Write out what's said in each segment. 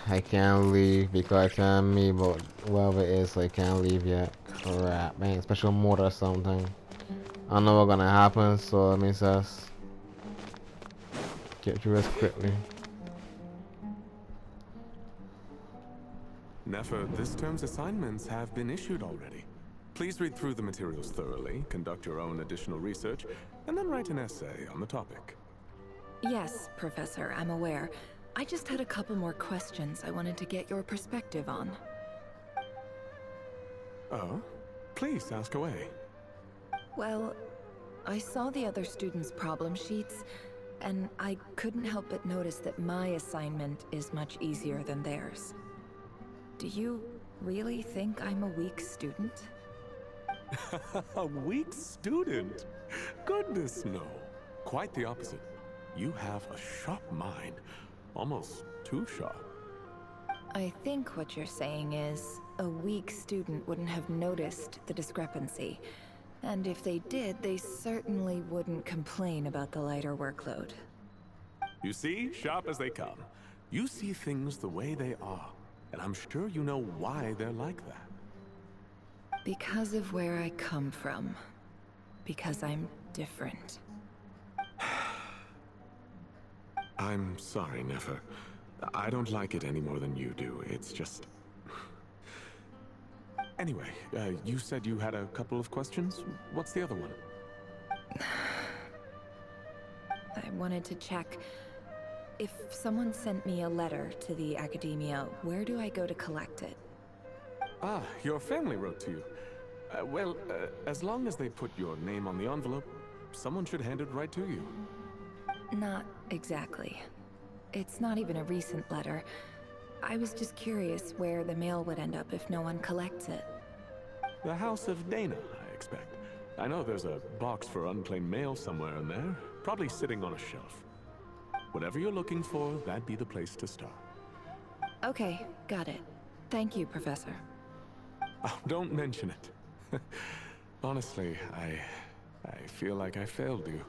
I can't leave because telling me about whoever it is, so I can't leave yet. Crap, man, special mode or something. I don't know what's gonna happen, so let me just get through this quickly. Nefer, this term's assignments have been issued already. Please read through the materials thoroughly, conduct your own additional research, and then write an essay on the topic. Yes, Professor, I'm aware. I just had a couple more questions I wanted to get your perspective on. Oh? Please ask away. Well, I saw the other students' problem sheets, and I couldn't help but notice that my assignment is much easier than theirs. Do you really think I'm a weak student? A weak student? Goodness, no. Quite the opposite. You have a sharp mind. Almost too sharp. I think what you're saying is, a weak student wouldn't have noticed the discrepancy. And if they did, they certainly wouldn't complain about the lighter workload. You see, sharp as they come. You see things the way they are. And I'm sure you know why they're like that. Because of where I come from. Because I'm different. I'm sorry, Nefer. I don't like it any more than you do. It's just... Anyway, you said you had a couple of questions? What's the other one? I wanted to check. If someone sent me a letter to the academia, where do I go to collect it? Ah, your family wrote to you. Well, as long as they put your name on the envelope, someone should hand it right to you. Not exactly. It's not even a recent letter. I was just curious where the mail would end up if no one collects it. The House of Dana, I expect. I know there's a box for unclaimed mail somewhere in there, probably sitting on a shelf. Whatever you're looking for, that'd be the place to start. Okay, got it. Thank you, Professor. Oh, don't mention it. Honestly, I feel like I failed you.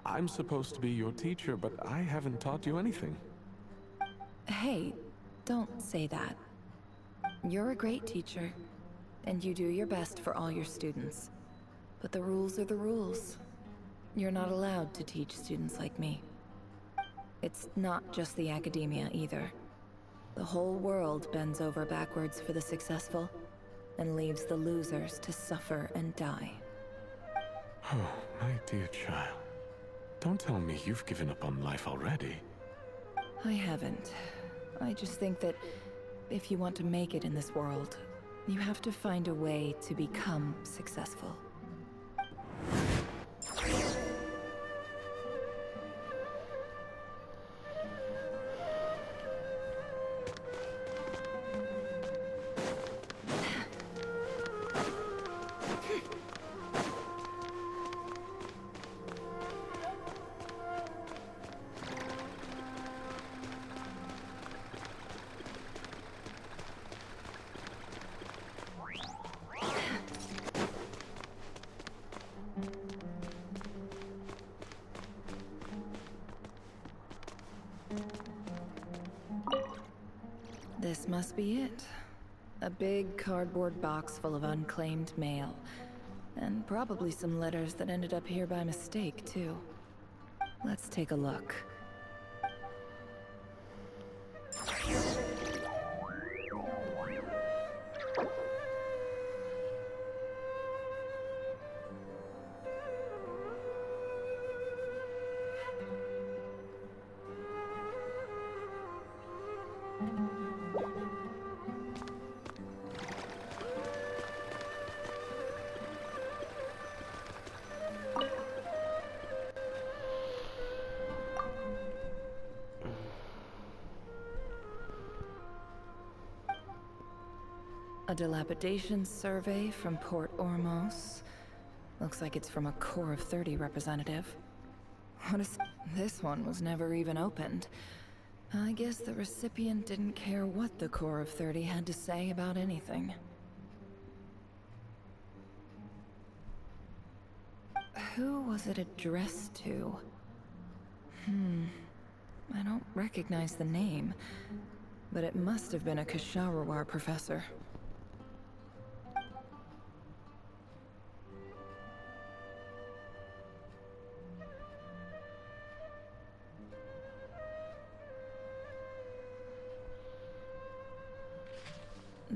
I'm supposed to be your teacher, but I haven't taught you anything. Hey, don't say that. You're a great teacher, and you do your best for all your students. But the rules are the rules. You're not allowed to teach students like me. It's not just the academia either. The whole world bends over backwards for the successful, and leaves the losers to suffer and die. Oh, my dear child. Don't tell me you've given up on life already. I haven't. I just think that if you want to make it in this world, you have to find a way to become successful. This must be it. A big cardboard box full of unclaimed mail. And probably some letters that ended up here by mistake, too. Let's take a look. A dilapidation survey from Port Ormos. Looks like it's from a Core of 30 representative. This one was never even opened. I guess the recipient didn't care what the Core of 30 had to say about anything. Who was it addressed to? I don't recognize the name. but it must have been a Ksharawar professor.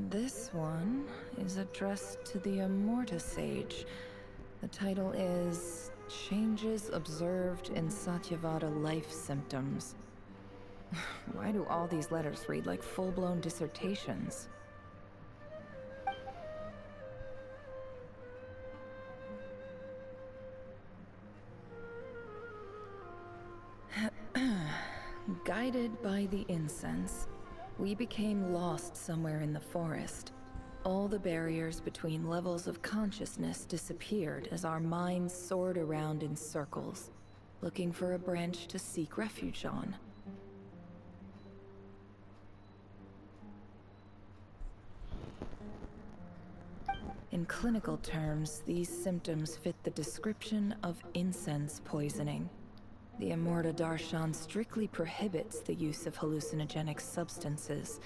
This one is addressed to the Immorta Sage. The title is Changes Observed in Satyavada Life Symptoms. Why do all these letters read like full-blown dissertations? Guided by the incense, we became lost somewhere in the forest. All the barriers between levels of consciousness disappeared as our minds soared around in circles, looking for a branch to seek refuge on. In clinical terms, these symptoms fit the description of incense poisoning. The Immorta Darshan strictly prohibits the use of hallucinogenic substances,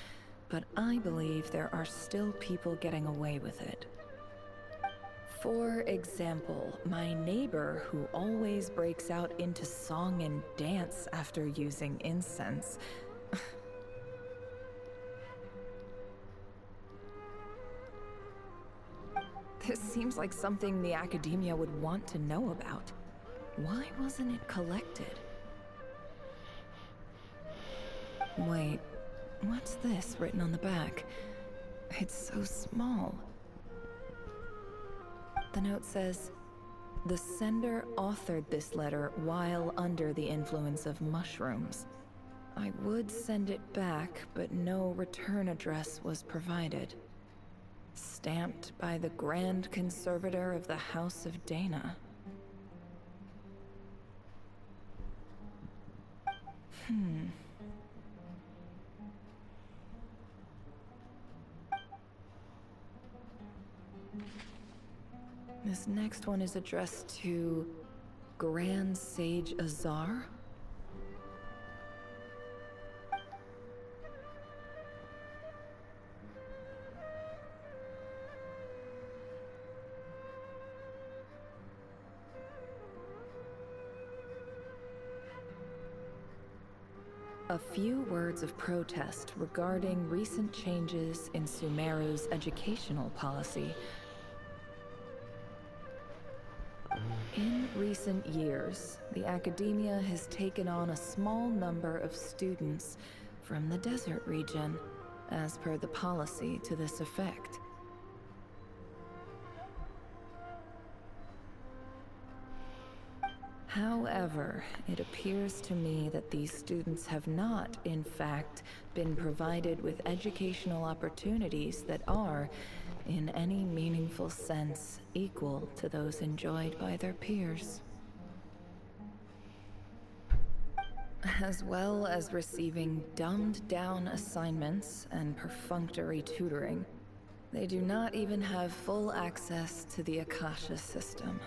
but I believe there are still people getting away with it. For example, my neighbor who always breaks out into song and dance after using incense. This seems like something the academia would want to know about. Why wasn't it collected? Wait, what's this written on the back? It's so small. The note says, "The sender authored this letter while under the influence of mushrooms. I would send it back, but no return address was provided. Stamped by the Grand Conservator of the House of Dana." This next one is addressed to Grand Sage Azar? A few words of protest regarding recent changes in Sumeru's educational policy. In recent years, the academia has taken on a small number of students from the desert region, as per the policy to this effect. However, it appears to me that these students have not, in fact, been provided with educational opportunities that are, in any meaningful sense, equal to those enjoyed by their peers. As well as receiving dumbed-down assignments and perfunctory tutoring, they do not even have full access to the Akasha system.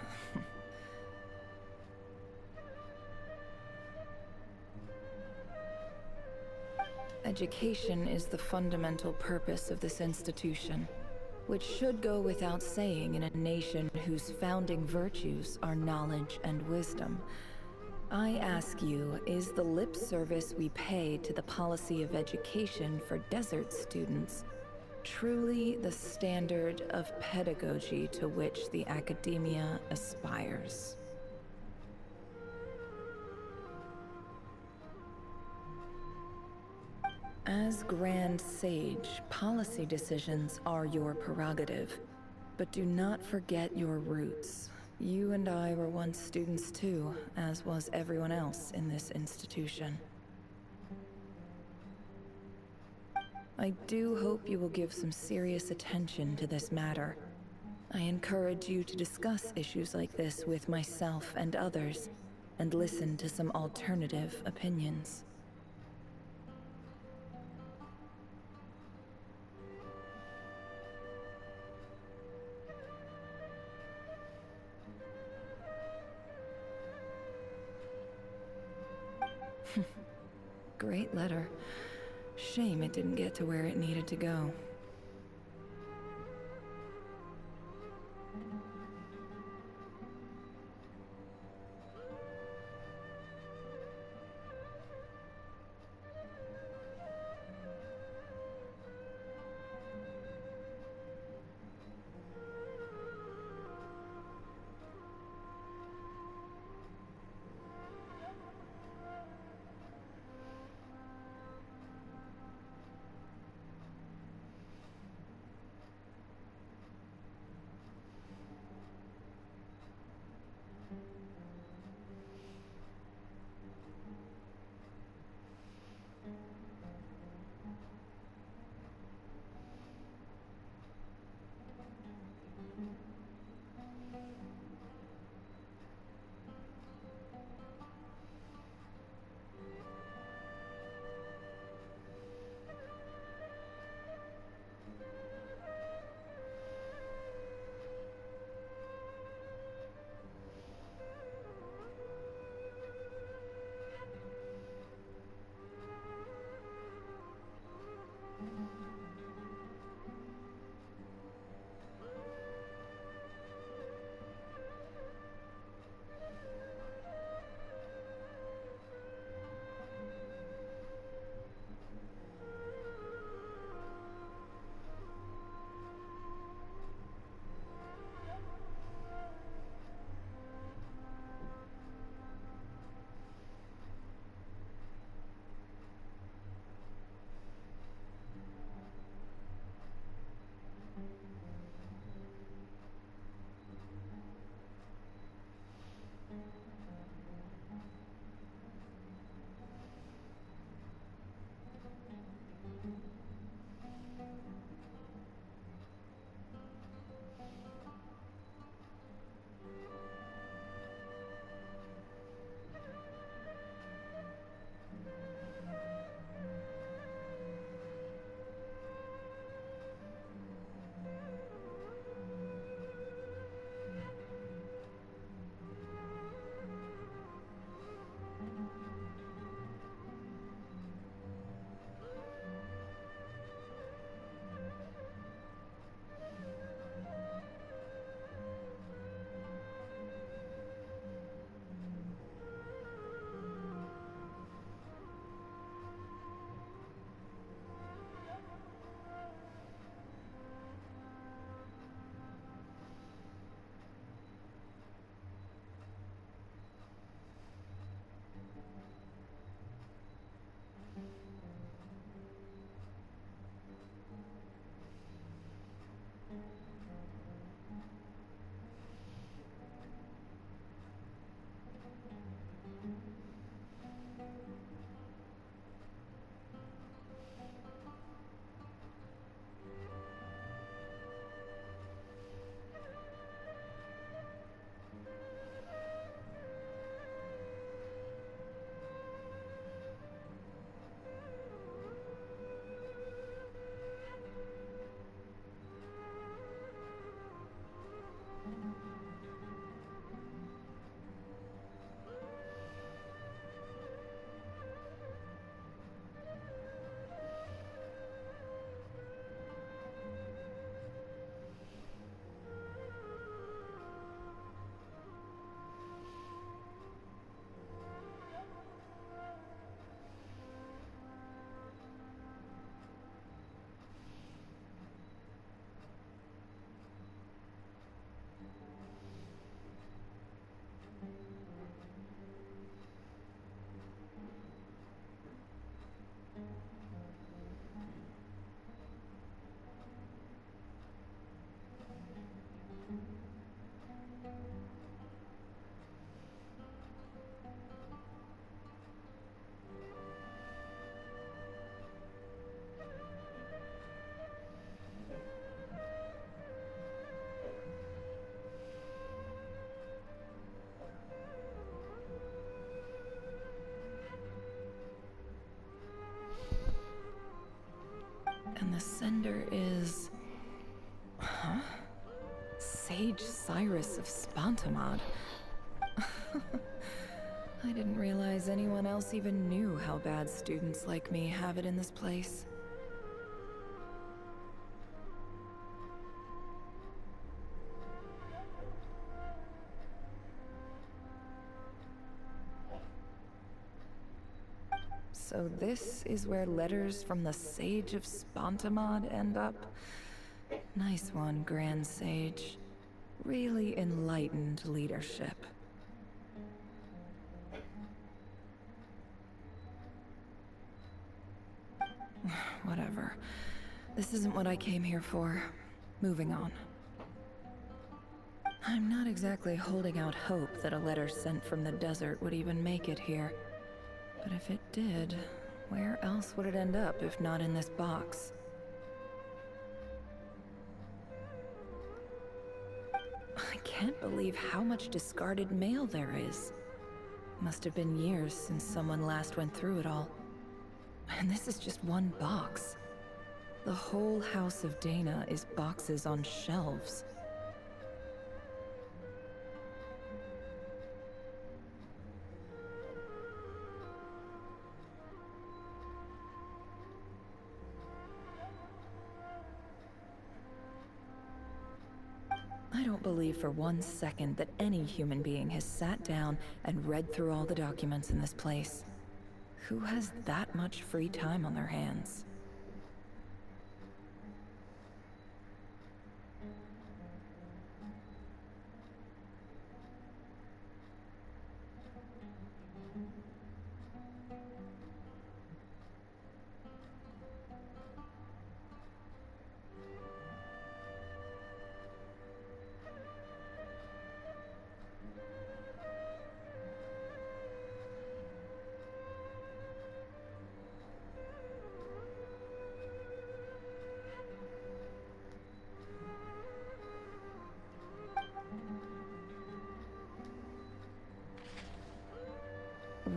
Education is the fundamental purpose of this institution, which should go without saying in a nation whose founding virtues are knowledge and wisdom. I ask you, is the lip service we pay to the policy of education for desert students truly the standard of pedagogy to which the academia aspires? As Grand Sage, policy decisions are your prerogative, but do not forget your roots. You and I were once students too, as was everyone else in this institution. I do hope you will give some serious attention to this matter. I encourage you to discuss issues like this with myself and others, and listen to some alternative opinions. Great letter. Shame it didn't get to where it needed to go. And the sender is... Huh? Sage Cyrus of Spantamad. I didn't realize anyone else even knew how bad students like me have it in this place. So this is where letters from the Sage of Spontamod end up? Nice one, Grand Sage. Really enlightened leadership. Whatever. This isn't what I came here for. Moving on. I'm not exactly holding out hope that a letter sent from the desert would even make it here. But if it did, where else would it end up if not in this box? I can't believe how much discarded mail there is. Must have been years since someone last went through it all. And this is just one box. The whole house of Dana is boxes on shelves. I don't believe for 1 second that any human being has sat down and read through all the documents in this place. Who has that much free time on their hands?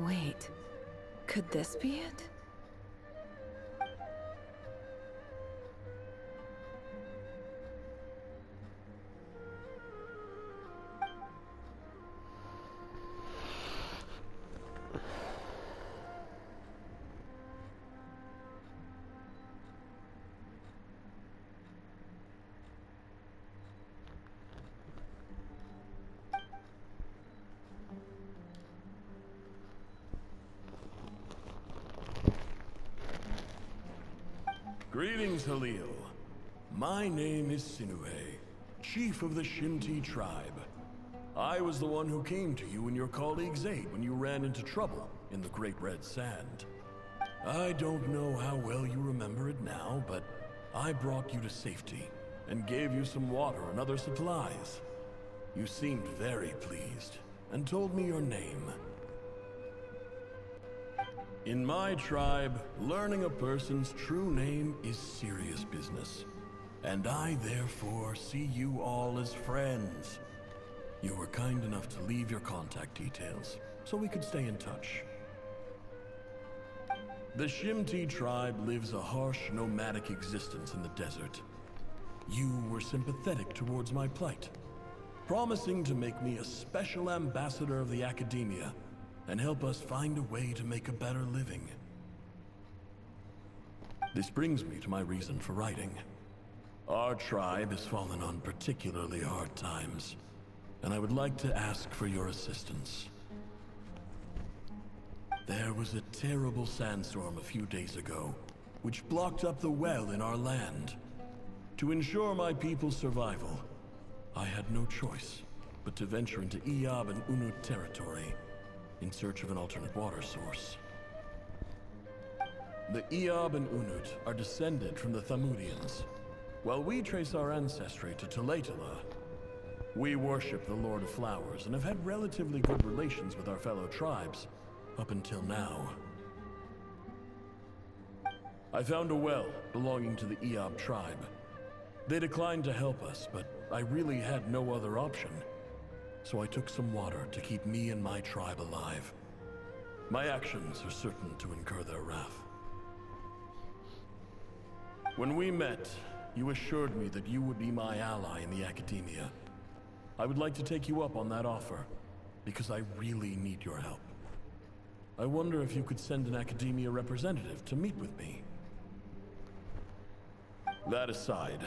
Wait, could this be it? Greetings, Halil. My name is Sinuhe, chief of the Shinti tribe. I was the one who came to you and your colleague Zaid when you ran into trouble in the Great Red Sand. I don't know how well you remember it now, but I brought you to safety and gave you some water and other supplies. You seemed very pleased and told me your name. In my tribe, learning a person's true name is serious business. And I therefore see you all as friends. You were kind enough to leave your contact details, so we could stay in touch. The Shimti tribe lives a harsh, nomadic existence in the desert. You were sympathetic towards my plight, promising to make me a special ambassador of the academia and help us find a way to make a better living. This brings me to my reason for writing. Our tribe has fallen on particularly hard times, and I would like to ask for your assistance. There was a terrible sandstorm a few days ago, which blocked up the well in our land. To ensure my people's survival, I had no choice but to venture into Iyab and Unut territory in search of an alternate water source. The Iyab and Unut are descended from the Thamudians, while we trace our ancestry to Tulatala. We worship the Lord of Flowers and have had relatively good relations with our fellow tribes up until now. I found a well belonging to the Iyab tribe. They declined to help us, but I really had no other option. So I took some water to keep me and my tribe alive. My actions are certain to incur their wrath. When we met, you assured me that you would be my ally in the academia. I would like to take you up on that offer, because I really need your help. I wonder if you could send an academia representative to meet with me. That aside,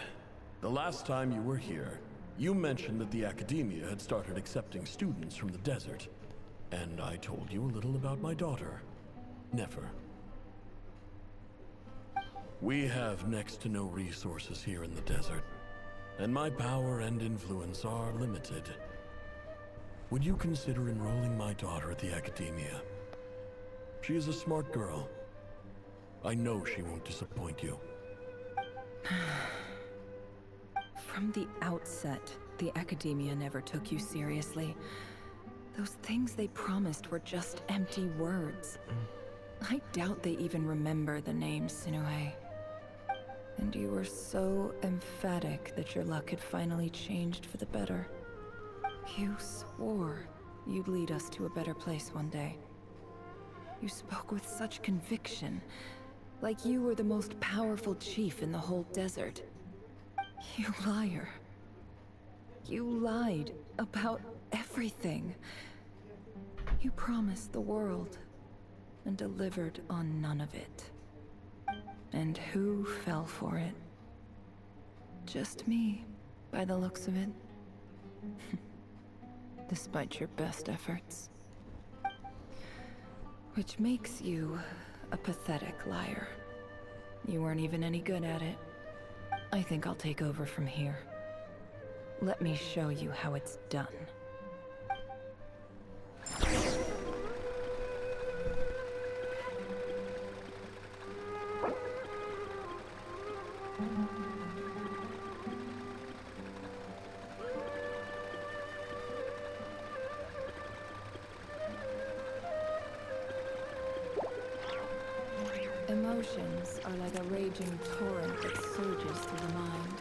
the last time you were here, you mentioned that the academia had started accepting students from the desert. And I told you a little about my daughter, Nefer. We have next to no resources here in the desert, and my power and influence are limited. Would you consider enrolling my daughter at the academia? She is a smart girl. I know she won't disappoint you. From the outset, the academia never took you seriously. Those things they promised were just empty words. I doubt they even remember the name Sinue. And you were so emphatic that your luck had finally changed for the better. You swore you'd lead us to a better place one day. You spoke with such conviction, like you were the most powerful chief in the whole desert. You liar. You lied about everything. You promised the world and delivered on none of it. And who fell for it? Just me, by the looks of it. Despite your best efforts. Which makes you a pathetic liar. You weren't even any good at it. I think I'll take over from here. Let me show you how it's done. Emotions are like a raging torrent that surges through the mind.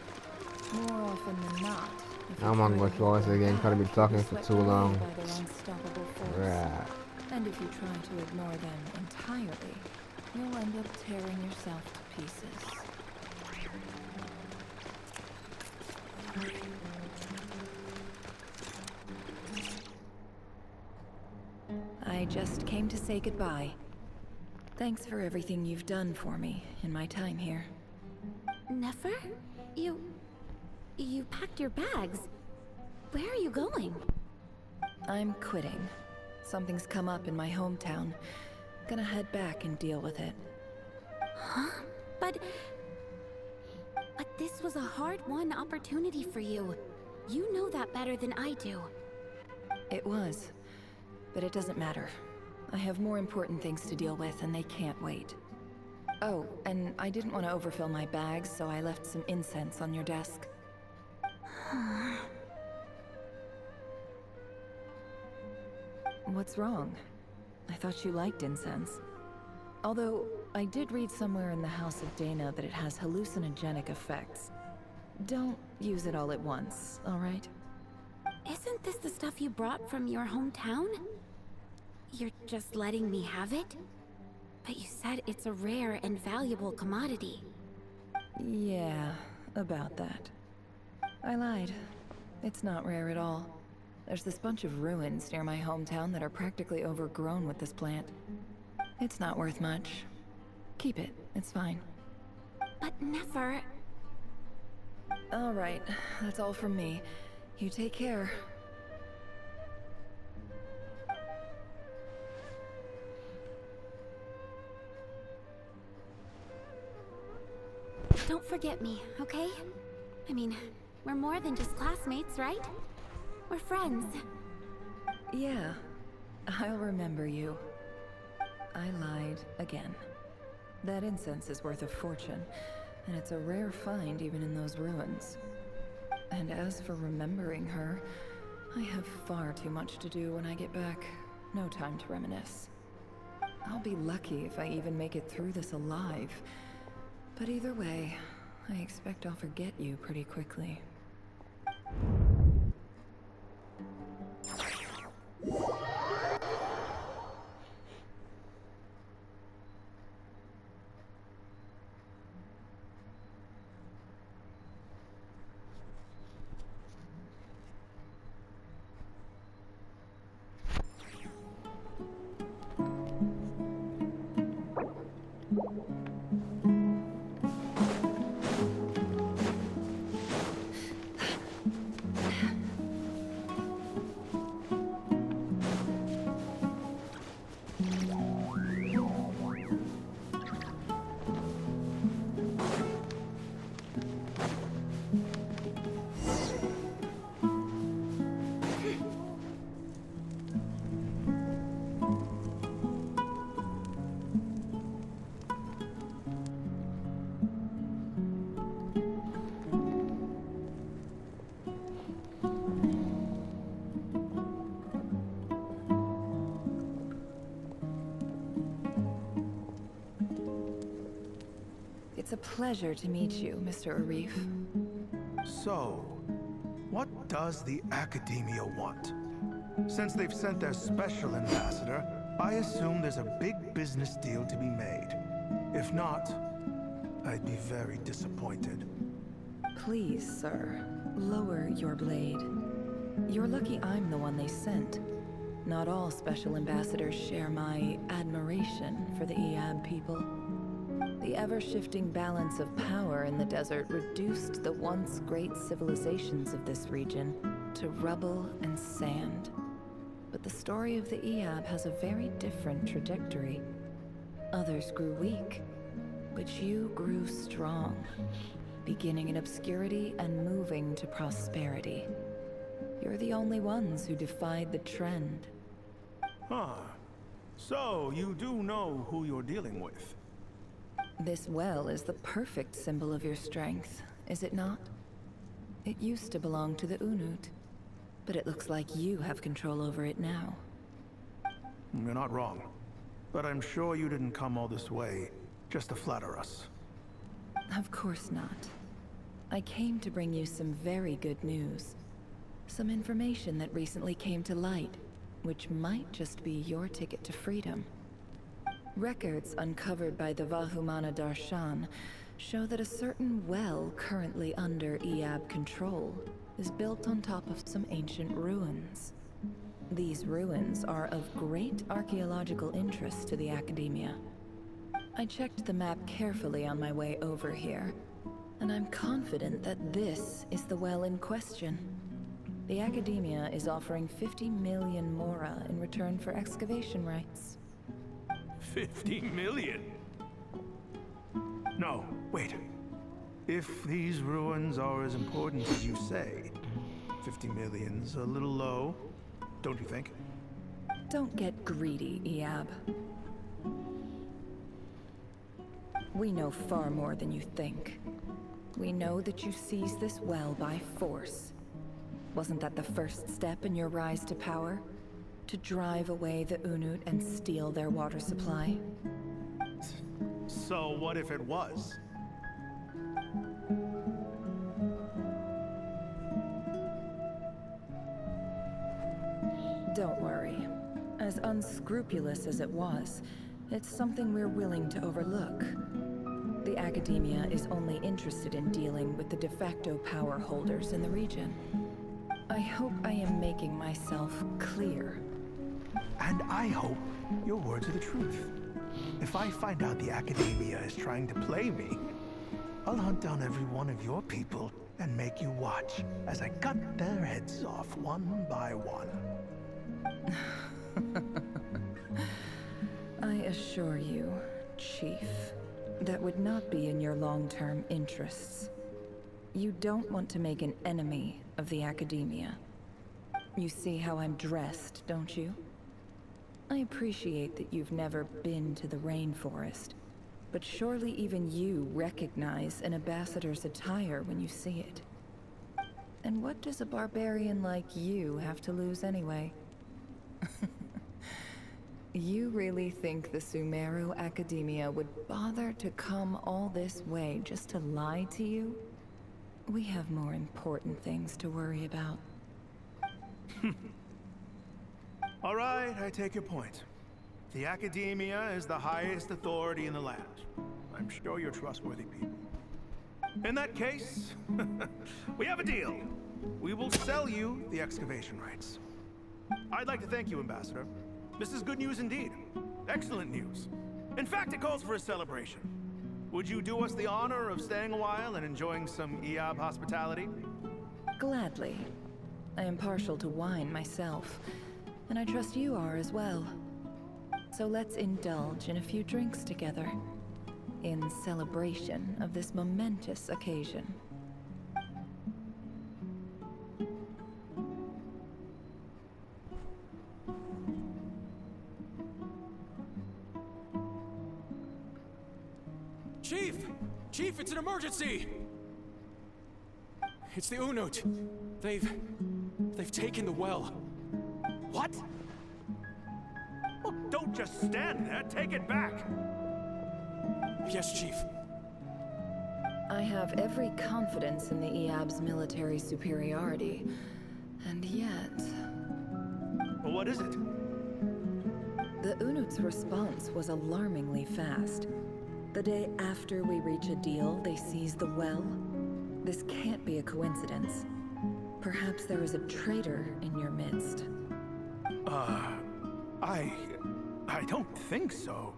More often than not, if you I'm on try with to yours hold again, them gotta be back, talking they'll for be too swept away long. by their unstoppable force. Right. And if you try to ignore them entirely, you'll end up tearing yourself to pieces. I just came to say goodbye. Thanks for everything you've done for me in my time here. Nefer? You packed your bags. Where are you going? I'm quitting. Something's come up in my hometown. Gonna head back and deal with it. Huh? But this was a hard-won opportunity for you. You know that better than I do. It was. But it doesn't matter. I have more important things to deal with, and they can't wait. Oh, and I didn't want to overfill my bags, so I left some incense on your desk. What's wrong? I thought you liked incense. Although, I did read somewhere in the House of Dana that it has hallucinogenic effects. Don't use it all at once, alright? Isn't this the stuff you brought from your hometown? You're just letting me have it? But you said it's a rare and valuable commodity. Yeah, about that. I lied. It's not rare at all. There's this bunch of ruins near my hometown that are practically overgrown with this plant. It's not worth much. Keep it, it's fine. But Nefer... Alright, that's all from me. You take care. Don't forget me, okay? I mean, we're more than just classmates, right? We're friends. Yeah, I'll remember you. I lied again. That incense is worth a fortune, and it's a rare find even in those ruins. And as for remembering her, I have far too much to do when I get back. No time to reminisce. I'll be lucky if I even make it through this alive. But either way, I expect I'll forget you pretty quickly. It's a pleasure to meet you, Mr. Arif. So, what does the Academia want? Since they've sent their special ambassador, I assume there's a big business deal to be made. If not, I'd be very disappointed. Please, sir, lower your blade. You're lucky I'm the one they sent. Not all special ambassadors share my admiration for the Eab people. The ever-shifting balance of power in the desert reduced the once great civilizations of this region to rubble and sand. But the story of the Eab has a very different trajectory. Others grew weak, but you grew strong, beginning in obscurity and moving to prosperity. You're the only ones who defied the trend. Huh. So, you do know who you're dealing with? This well is the perfect symbol of your strength, is it not? It used to belong to the Unut, but it looks like you have control over it now. You're not wrong. But I'm sure you didn't come all this way just to flatter us. Of course not. I came to bring you some very good news. Some information that recently came to light, which might just be your ticket to freedom. Records uncovered by the Vahumana Darshan show that a certain well currently under Eab control is built on top of some ancient ruins. These ruins are of great archaeological interest to the Academia. I checked the map carefully on my way over here, and I'm confident that this is the well in question. The Academia is offering 50 million mora in return for excavation rights. 50 million? No, wait. If these ruins are as important as you say, 50 million's a little low, don't you think? Don't get greedy, Eab. We know far more than you think. We know that you seized this well by force. Wasn't that the first step in your rise to power? To drive away the Unut and steal their water supply? So what if it was? Don't worry. As unscrupulous as it was, it's something we're willing to overlook. The Academia is only interested in dealing with the de facto power holders in the region. I hope I am making myself clear. And I hope your words are the truth. If I find out the Academia is trying to play me, I'll hunt down every one of your people and make you watch as I cut their heads off one by one. I assure you, Chief, that would not be in your long-term interests. You don't want to make an enemy of the Academia. You see how I'm dressed, don't you? I appreciate that you've never been to the rainforest, but surely even you recognize an ambassador's attire when you see it. And what does a barbarian like you have to lose anyway? You really think the Sumeru Academia would bother to come all this way just to lie to you? We have more important things to worry about. All right, I take your point. The Academia is the highest authority in the land. I'm sure you're trustworthy people. In that case, we have a deal. We will sell you the excavation rights. I'd like to thank you, Ambassador. This is good news indeed. Excellent news. In fact, it calls for a celebration. Would you do us the honor of staying a while and enjoying some EOB hospitality? Gladly. I am partial to wine myself, and I trust you are as well. So let's indulge in a few drinks together, in celebration of this momentous occasion. Chief! Chief, it's an emergency! It's the Unut. They've taken the well. What? Oh, don't just stand there. Take it back. Yes, Chief. I have every confidence in the EOB's military superiority, and yet... Well, what is it? The Unut's response was alarmingly fast. The day after we reach a deal, they seize the well. This can't be a coincidence. Perhaps there is a traitor in your midst. I don't think so.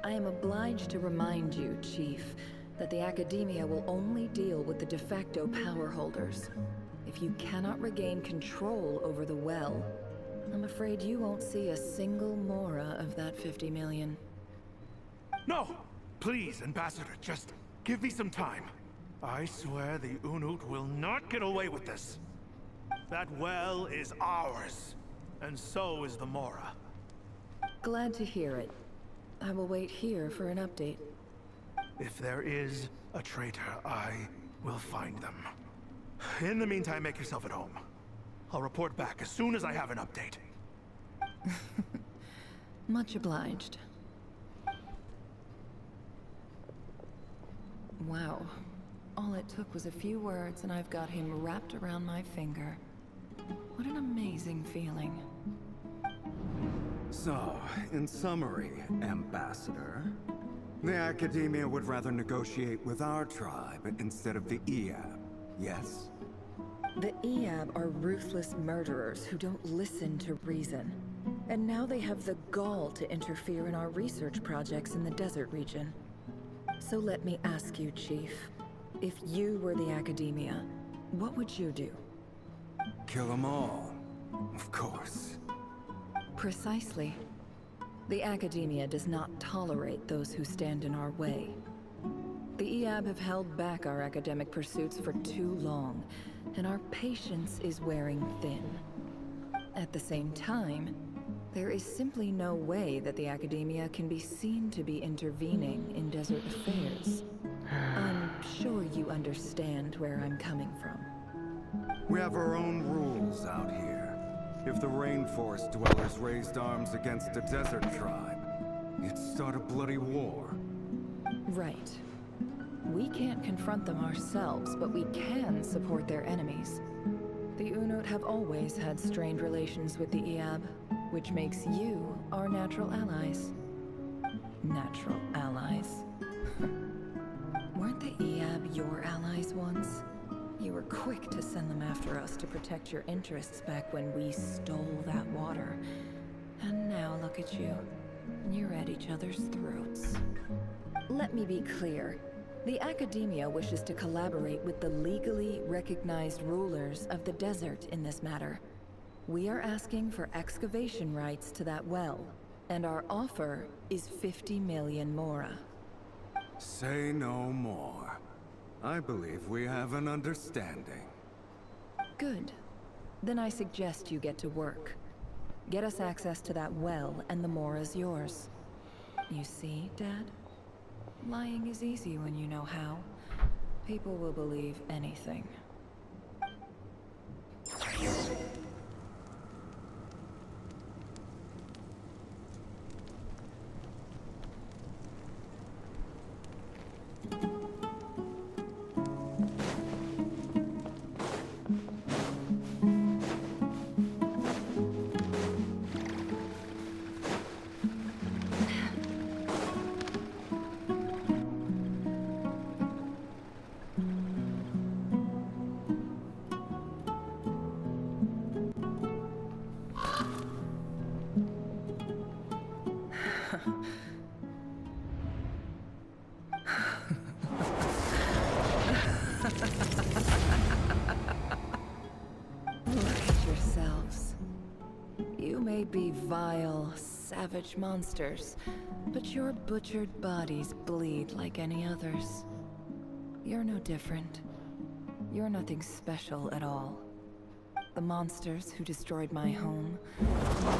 I am obliged to remind you, Chief, that the Academia will only deal with the de facto power holders. If you cannot regain control over the well, I'm afraid you won't see a single mora of that 50 million. No! Please, Ambassador, just give me some time. I swear the Unut will not get away with this. That well is ours, and so is the Mora. Glad to hear it. I will wait here for an update. If there is a traitor, I will find them. In the meantime, make yourself at home. I'll report back as soon as I have an update. Much obliged. Wow. All it took was a few words and I've got him wrapped around my finger. What an amazing feeling. So, in summary, Ambassador, the Academia would rather negotiate with our tribe instead of the EAB, yes? The EAB are ruthless murderers who don't listen to reason. And now they have the gall to interfere in our research projects in the desert region. So let me ask you, Chief. If you were the Academia, what would you do? Kill them all, of course. Precisely. The Academia does not tolerate those who stand in our way. The EAB have held back our academic pursuits for too long, and our patience is wearing thin. At the same time, there is simply no way that the Academia can be seen to be intervening in desert affairs. I'm sure you understand where I'm coming from. We have our own rules out here. If the rainforest dwellers raised arms against a desert tribe, it'd start a bloody war. Right. We can't confront them ourselves, but we can support their enemies. The Unut have always had strained relations with the EAB, which makes you our natural allies. Natural allies? Weren't the EAB your allies once? You were quick to send them after us to protect your interests back when we stole that water. And now look at you. You're at each other's throats. Let me be clear. The Academia wishes to collaborate with the legally recognized rulers of the desert in this matter. We are asking for excavation rights to that well, and our offer is 50 million mora. Say no more. I believe we have an understanding. Good. Then I suggest you get to work. Get us access to that well, and the mora's yours. You see, Dad? Lying is easy when you know how. People will believe anything. may be vile, savage monsters, but your butchered bodies bleed like any others. You're no different. You're nothing special at all. The monsters who destroyed my home,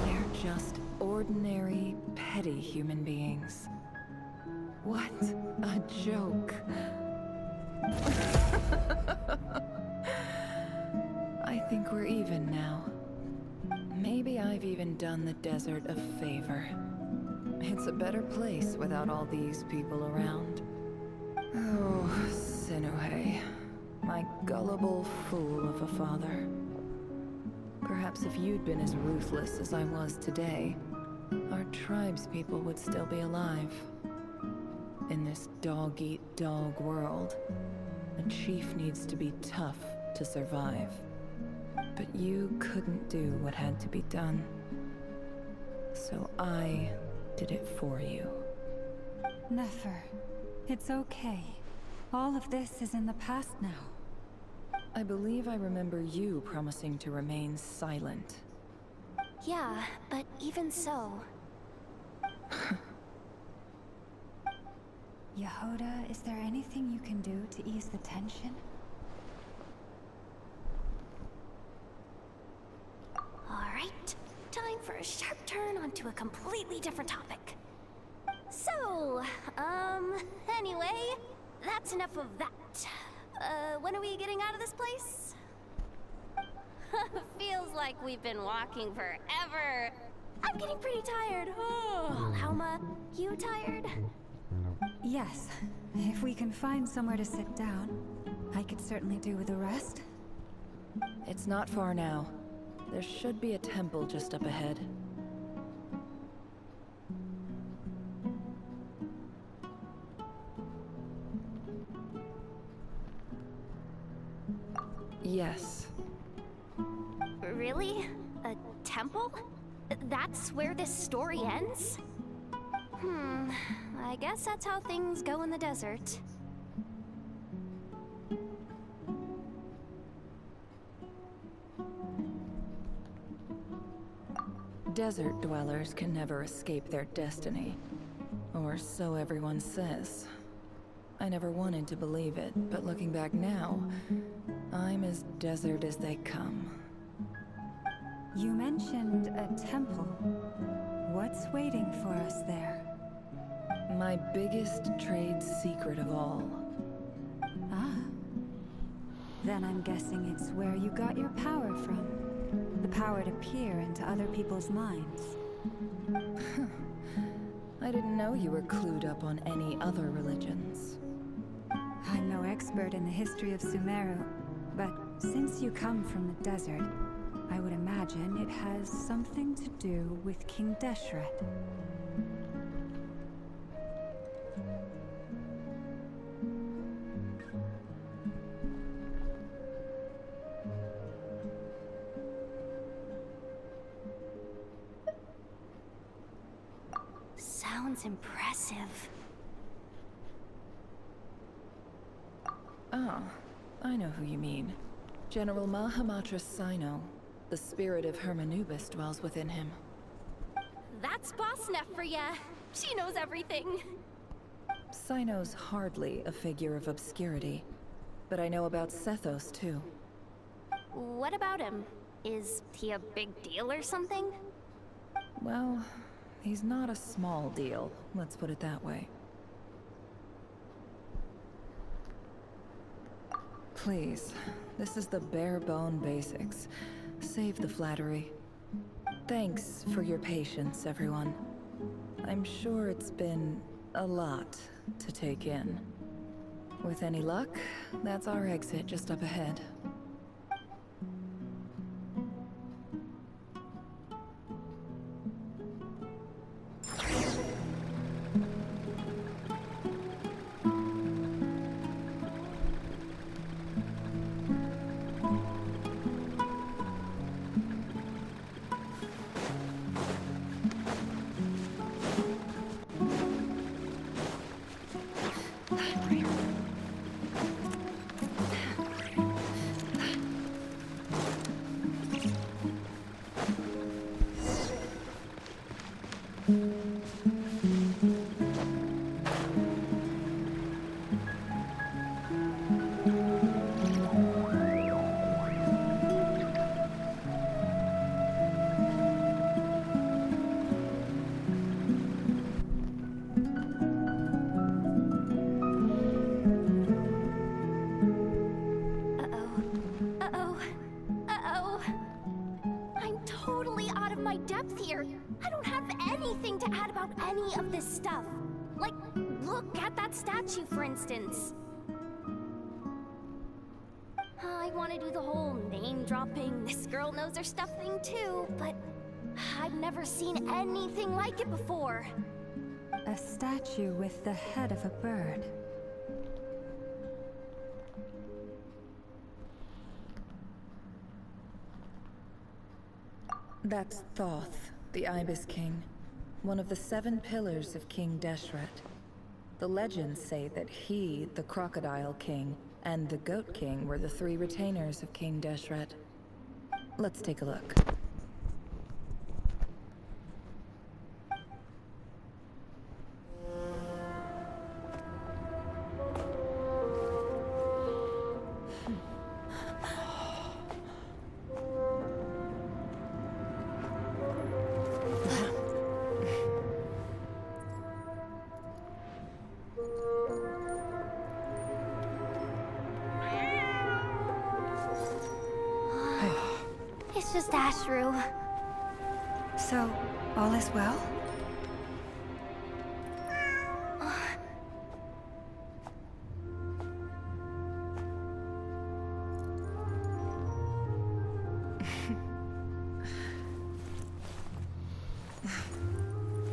they're just ordinary, petty human beings. What a joke. I think we're even now. Maybe I've even done the desert a favor. It's a better place without all these people around. Oh, Sinuhe. My gullible fool of a father. Perhaps if you'd been as ruthless as I was today, our tribespeople would still be alive. In this dog-eat-dog world, a chief needs to be tough to survive. But you couldn't do what had to be done. So I did it for you. Nefer, it's okay. All of this is in the past now. I believe I remember you promising to remain silent. Yeah, but even so... Yehoda, is there anything you can do to ease the tension? Alright, time for a sharp turn onto a completely different topic. So, anyway, that's enough of that. When are we getting out of this place? Feels like we've been walking forever. I'm getting pretty tired. Oh, Alma, you tired? Yes. If we can find somewhere to sit down, I could certainly do with a rest. It's not far now. There should be a temple just up ahead. Yes. Really? A temple? That's where this story ends? I guess that's how things go in the desert. Desert dwellers can never escape their destiny. Or so everyone says. I never wanted to believe it, but looking back now, I'm as desert as they come. You mentioned a temple. What's waiting for us there? My biggest trade secret of all. Ah. Then I'm guessing it's where you got your power from. The power to peer into other people's minds. I didn't know you were clued up on any other religions. I'm no expert in the history of Sumeru, but since you come from the desert, I would imagine it has something to do with King Deshret. Sounds impressive. Ah, I know who you mean. General Mahamatra Sino. The spirit of Hermanubis dwells within him. That's Boss Neff for ya. She knows everything. Sino's hardly a figure of obscurity, but I know about Sethos too. What about him? Is he a big deal or something? Well, he's not a small deal, let's put it that way. Please, this is the bare-bone basics. Save the flattery. Thanks for your patience, everyone. I'm sure it's been a lot to take in. With any luck, that's our exit just up ahead. any of this stuff. Like, look at that statue, for instance. I want to do the whole name-dropping, this girl knows her stuff thing too, but I've never seen anything like it before. A statue with the head of a bird. That's Thoth, the Ibis King, one of the 7 pillars of King Deshret. The legends say that he, the Crocodile King, and the Goat King were the 3 retainers of King Deshret. Let's take a look. It's just Ashru. So, all is well?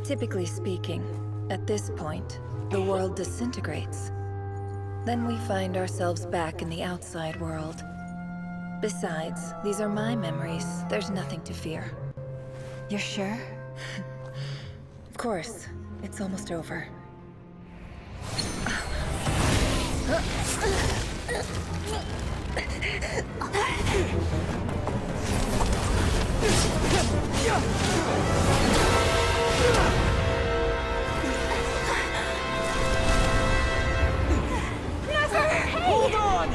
Typically speaking, at this point, the world disintegrates. Then we find ourselves back in the outside world. Besides, these are my memories. There's nothing to fear. You're sure? Of course. It's almost over. Hold on!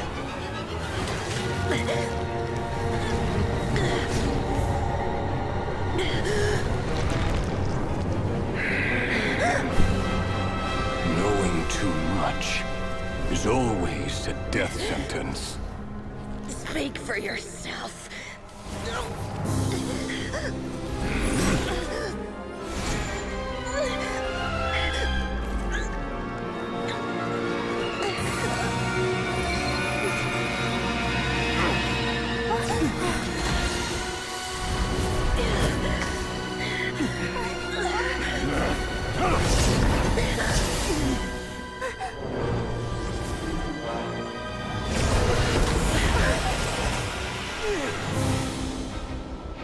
Knowing too much is always a death sentence. Speak for yourself.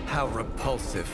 How repulsive.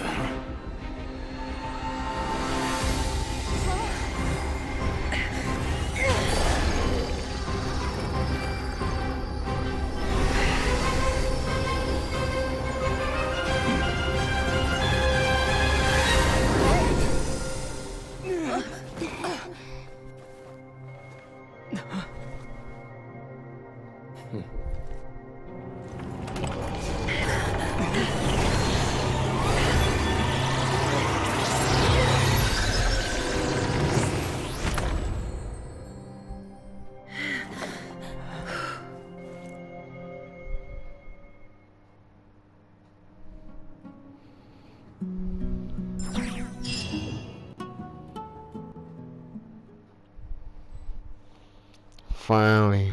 Finally.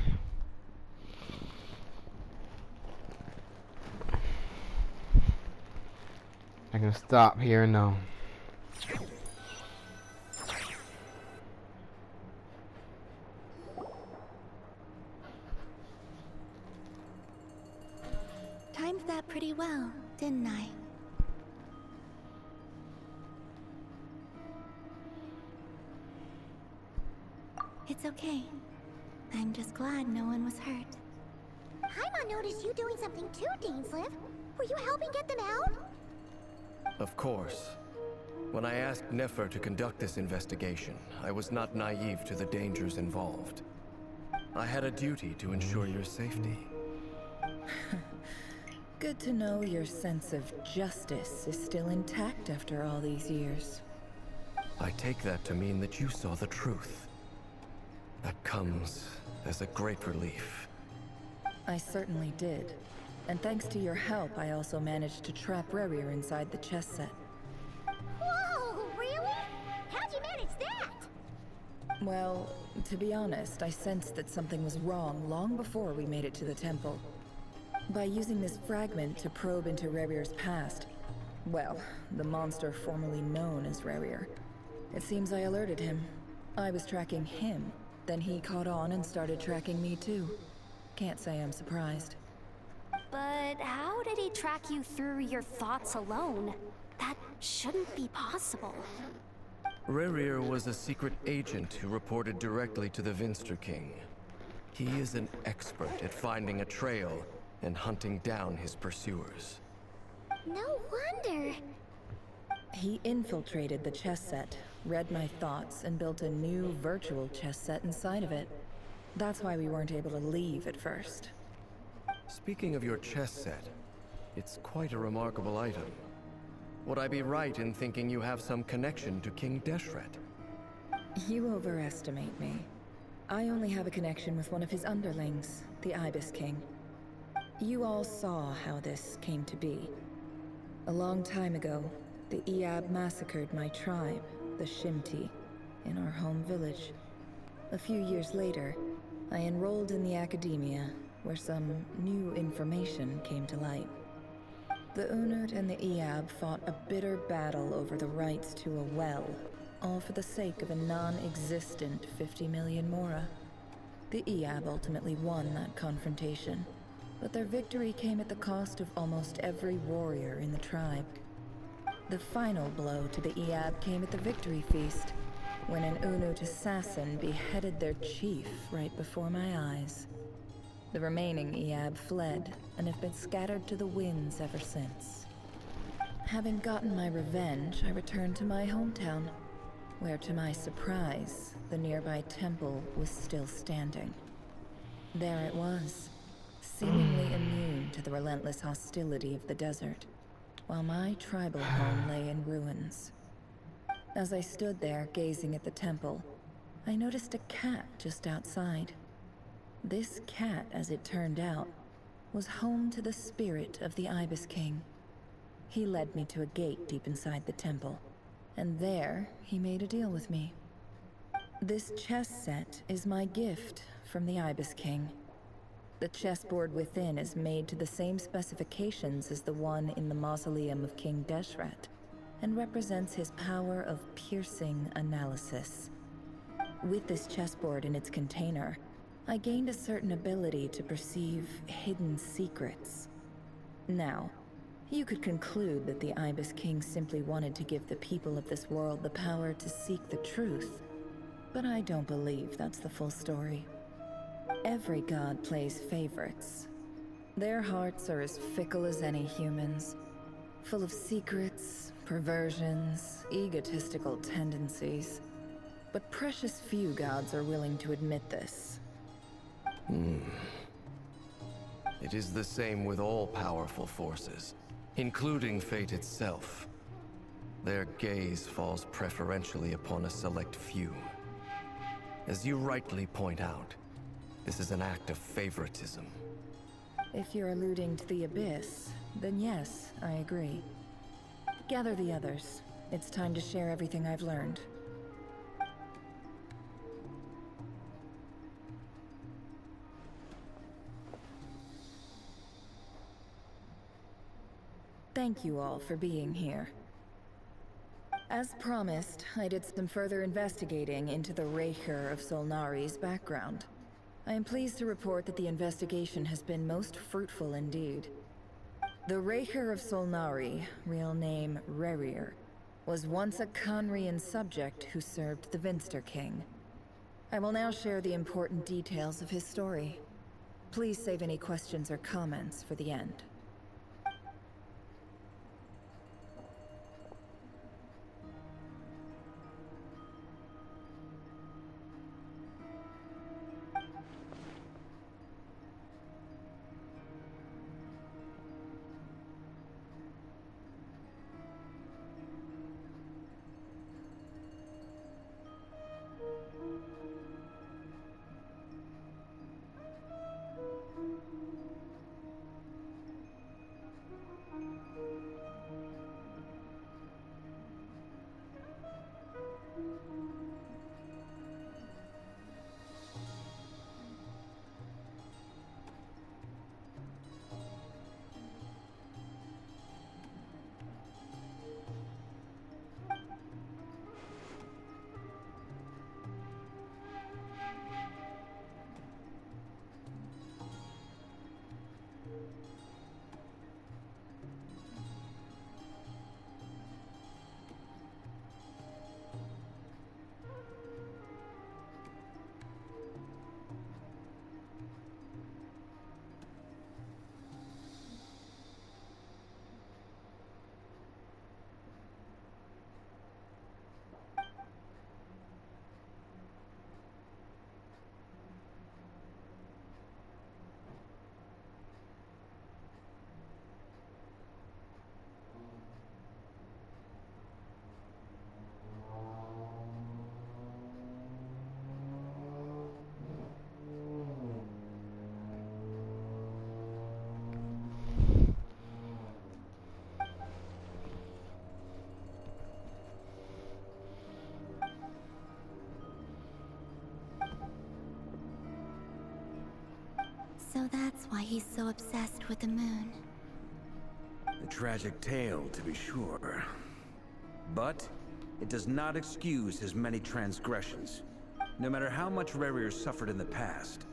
I can stop here now. Timed that pretty well, didn't I? It's okay. I'm just glad no one was hurt. Paimon noticed you doing something too, Dainsleif. Were you helping get them out? Of course. When I asked Nefer to conduct this investigation, I was not naive to the dangers involved. I had a duty to ensure your safety. Good to know your sense of justice is still intact after all these years. I take that to mean that you saw the truth. That comes as a great relief. I certainly did. And thanks to your help, I also managed to trap Rerir inside the chess set. Whoa, really? How'd you manage Well, to be honest, I sensed that something was wrong long before we made it to the temple. By using this fragment to probe into Rerir's past, well, the monster formerly known as Rerir, it seems I alerted him. I was tracking him, then he caught on and started tracking me too. Can't say I'm surprised. But how did he track you through your thoughts alone? That shouldn't be possible. Rerir was a secret agent who reported directly to the Vinster King. He is an expert at finding a trail and hunting down his pursuers. No wonder. He infiltrated the chess set, read my thoughts, and built a new virtual chess set inside of it. That's why we weren't able to leave at first. Speaking of your chess set, it's quite a remarkable item. Would I be right in thinking you have some connection to King Deshret? You overestimate me. I only have a connection with one of his underlings, the Ibis King. You all saw how this came to be. A long time ago, the Iab massacred my tribe, the Shimti, in our home village. A few years later, I enrolled in the academia, where some new information came to light. The Unut and the Iab fought a bitter battle over the rights to a well, all for the sake of a non-existent 50 million mora. The Iab ultimately won that confrontation, but their victory came at the cost of almost every warrior in the tribe. The final blow to the Iab came at the victory feast, when an Unut assassin beheaded their chief right before my eyes. The remaining Iab fled, and have been scattered to the winds ever since. Having gotten my revenge, I returned to my hometown, where to my surprise, the nearby temple was still standing. There it was, seemingly immune to the relentless hostility of the desert, while my tribal home lay in ruins. As I stood there gazing at the temple, I noticed a cat just outside. This cat, as it turned out, was home to the spirit of the Ibis King. He led me to a gate deep inside the temple, and there he made a deal with me. This chess set is my gift from the Ibis King. The chessboard within is made to the same specifications as the one in the mausoleum of King Deshret, and represents his power of piercing analysis. With this chessboard in its container, I gained a certain ability to perceive hidden secrets. Now, you could conclude that the Ibis King simply wanted to give the people of this world the power to seek the truth, but I don't believe that's the full story. Every god plays favorites. Their hearts are as fickle as any human's, full of secrets, perversions, egotistical tendencies. But precious few gods are willing to admit this. It is the same with all powerful forces, including fate itself. Their gaze falls preferentially upon a select few. As you rightly point out, this is an act of favoritism. If you're alluding to the Abyss, then yes, I agree. Gather the others. It's time to share everything I've learned. Thank you all for being here. As promised, I did some further investigating into the Raker of Solnari's background. I am pleased to report that the investigation has been most fruitful indeed. The Raker of Solnari, real name Rerir, was once a Khanrian subject who served the Vinster King. I will now share the important details of his story. Please save any questions or comments for the end. So that's why he's so obsessed with the moon. A tragic tale, to be sure. But it does not excuse his many transgressions. No matter how much Rerir suffered in the past,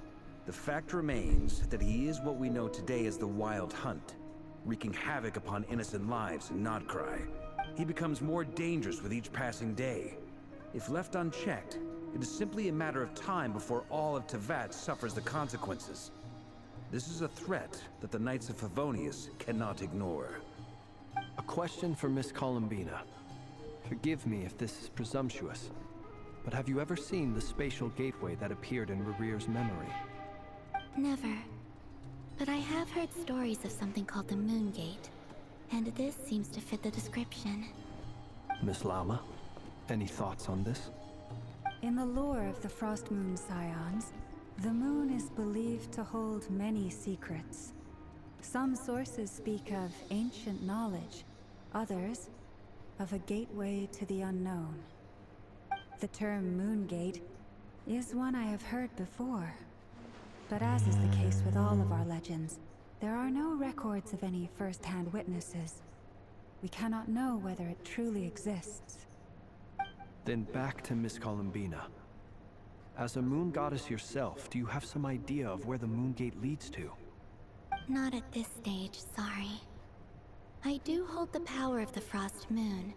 the fact remains that he is what we know today as the Wild Hunt, wreaking havoc upon innocent lives in Nodcry. He becomes more dangerous with each passing day. If left unchecked, it is simply a matter of time before all of Tevat suffers the consequences. This is a threat that the Knights of Favonius cannot ignore. A question for Miss Columbina. Forgive me if this is presumptuous, but have you ever seen the spatial gateway that appeared in Rerir's memory? Never. But I have heard stories of something called the Moon Gate, and this seems to fit the description. Miss Lama, any thoughts on this? In the lore of the Frost Moon Scions, the moon is believed to hold many secrets. Some sources speak of ancient knowledge, others of a gateway to the unknown. The term Moon Gate is one I have heard before. But as is the case with all of our legends, there are no records of any first-hand witnesses. We cannot know whether it truly exists. Then back to Miss Columbina. As a moon goddess yourself, do you have some idea of where the Moon Gate leads to? Not at this stage, sorry. I do hold the power of the Frost Moon,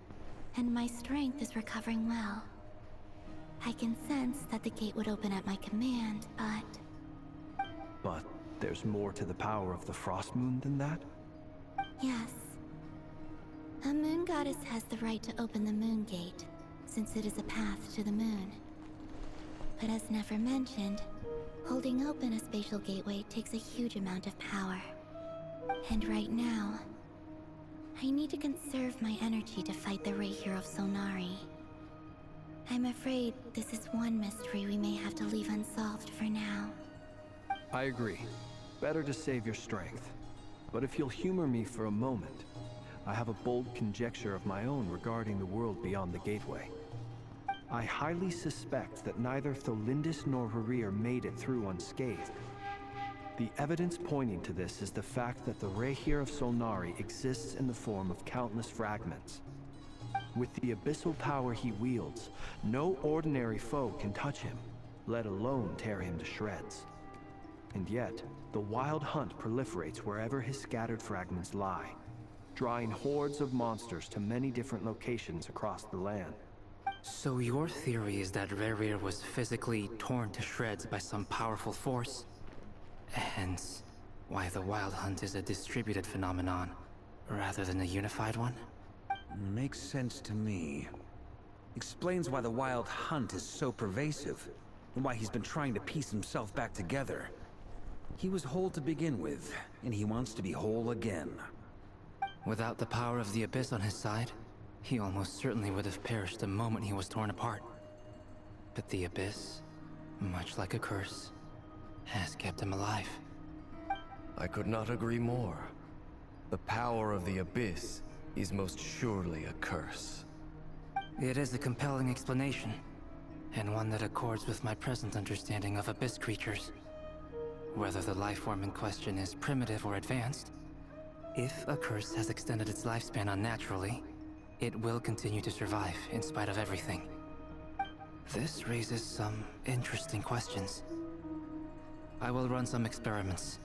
and my strength is recovering well. I can sense that the gate would open at my command, but... But there's more to the power of the Frost Moon than that? Yes. A moon goddess has the right to open the Moon Gate, since it is a path to the moon. But as never mentioned, holding open a spatial gateway takes a huge amount of power. And right now, I need to conserve my energy to fight the Rahier of Solnari. I'm afraid this is one mystery we may have to leave unsolved for now. I agree. Better to save your strength. But if you'll humor me for a moment, I have a bold conjecture of my own regarding the world beyond the gateway. I highly suspect that neither Tholindis nor Rerir made it through unscathed. The evidence pointing to this is the fact that the Rahier of Solnari exists in the form of countless fragments. With the abyssal power he wields, no ordinary foe can touch him, let alone tear him to shreds. And yet, the Wild Hunt proliferates wherever his scattered fragments lie, drawing hordes of monsters to many different locations across the land. So your theory is that Rerir was physically torn to shreds by some powerful force? Hence, why the Wild Hunt is a distributed phenomenon, rather than a unified one? Makes sense to me. Explains why the Wild Hunt is so pervasive, and why he's been trying to piece himself back together. He was whole to begin with, and he wants to be whole again. Without the power of the Abyss on his side, he almost certainly would have perished the moment he was torn apart. But the Abyss, much like a curse, has kept him alive. I could not agree more. The power of the Abyss is most surely a curse. It is a compelling explanation, and one that accords with my present understanding of Abyss creatures. Whether the life form in question is primitive or advanced, if a curse has extended its lifespan unnaturally, it will continue to survive in spite of everything. This raises some interesting questions. I will run some experiments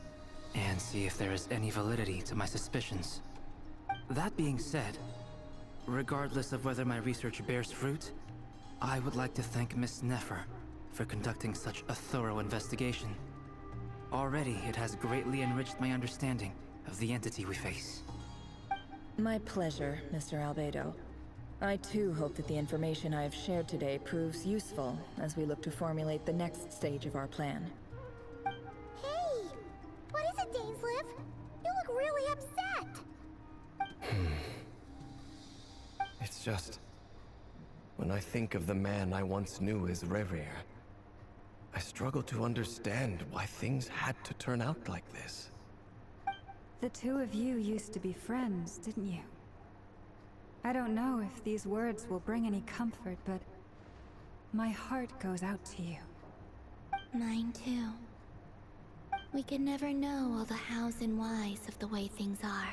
and see if there is any validity to my suspicions. That being said, regardless of whether my research bears fruit, I would like to thank Miss Nefer for conducting such a thorough investigation. Already, it has greatly enriched my understanding of the entity we face. My pleasure, Mr. Albedo. I too hope that the information I have shared today proves useful as we look to formulate the next stage of our plan. Hey! What is it, Dainsliv? You look really upset! It's just... when I think of the man I once knew as Rerir, I struggle to understand why things had to turn out like this. The two of you used to be friends, didn't you? I don't know if these words will bring any comfort, but my heart goes out to you. Mine too. We can never know all the hows and whys of the way things are.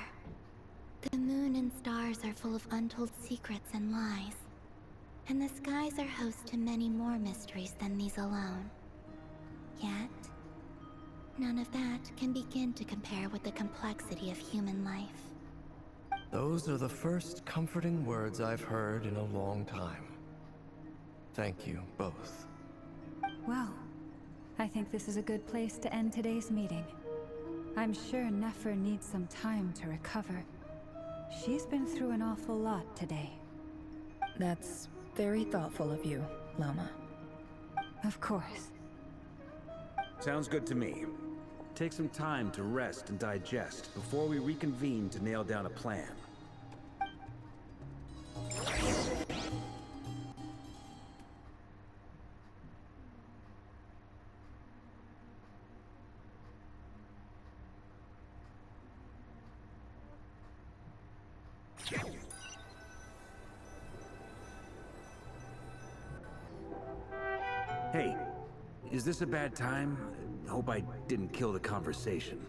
The moon and stars are full of untold secrets and lies. And the skies are host to many more mysteries than these alone. Yet, none of that can begin to compare with the complexity of human life. Those are the first comforting words I've heard in a long time. Thank you, both. Well, I think this is a good place to end today's meeting. I'm sure Nefer needs some time to recover. She's been through an awful lot today. That's very thoughtful of you, Lama. Of course. Sounds good to me. Take some time to rest and digest before we reconvene to nail down a plan. Hey, is this a bad time? Hope I didn't kill the conversation.